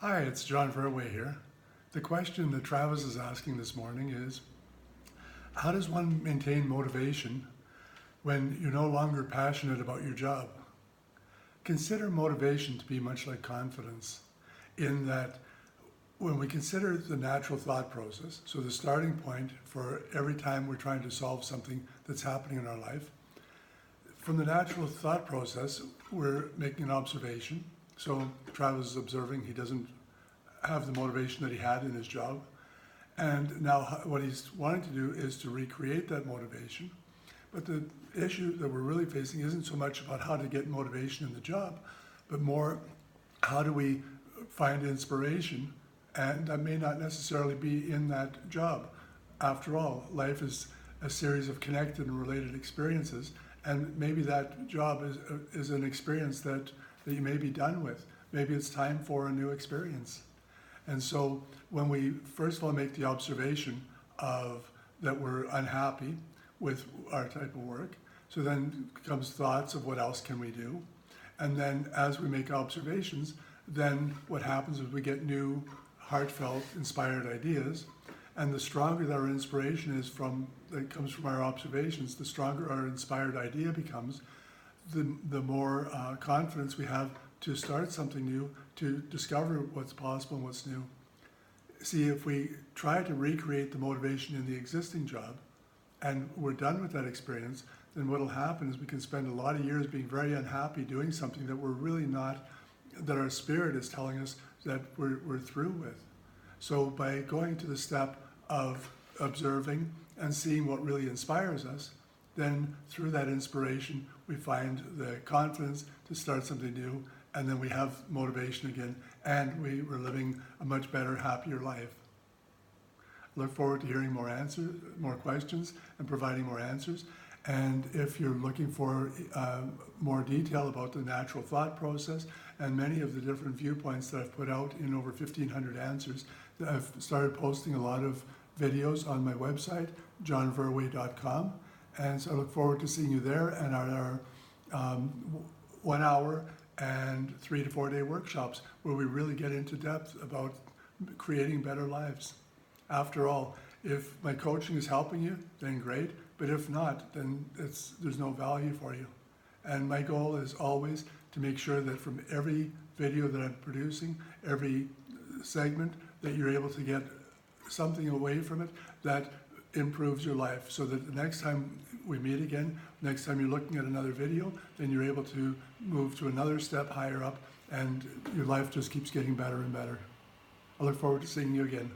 Hi, it's John Verway here. The question that Travis is asking this morning is, how does one maintain motivation when you're no longer passionate about your job? Consider motivation to be much like confidence, in that when we consider the natural thought process, so the starting point for every time we're trying to solve something that's happening in our life, from the natural thought process, we're making an observation. So Travis is observing he doesn't have the motivation that he had in his job. And now what he's wanting to do is to recreate that motivation. But the issue that we're really facing isn't so much about how to get motivation in the job, but more how do we find inspiration, and that may not necessarily be in that job. After all, life is a series of connected and related experiences, and maybe that job is an experience that you may be done with. Maybe it's time for a new experience. And so when we first of all make the observation of that we're unhappy with our type of work, so then comes thoughts of what else can we do. And then as we make observations, then what happens is we get new, heartfelt, inspired ideas. And the stronger that our inspiration is that comes from our observations, the stronger our inspired idea becomes, the more confidence we have to start something new, to discover what's possible and what's new. See, if we try to recreate the motivation in the existing job and we're done with that experience, then what will happen is we can spend a lot of years being very unhappy doing something that we're really not, that our spirit is telling us that we're through with. So by going to the step of observing and seeing what really inspires us, then through that inspiration, we find the confidence to start something new, and then we have motivation again, and we're living a much better, happier life. I look forward to hearing more answers, more questions, and providing more answers. And if you're looking for more detail about the natural thought process and many of the different viewpoints that I've put out in over 1,500 answers, I've started posting a lot of videos on my website, johnverway.com. And so I look forward to seeing you there and our 1 hour and 3 to 4 day workshops where we really get into depth about creating better lives. After all, if my coaching is helping you, then great. But if not, then there's no value for you. And my goal is always to make sure that from every video that I'm producing, every segment, that you're able to get something away from it that improves your life, so that the next time we meet again, next time you're looking at another video, then you're able to move to another step higher up and your life just keeps getting better and better. I look forward to seeing you again.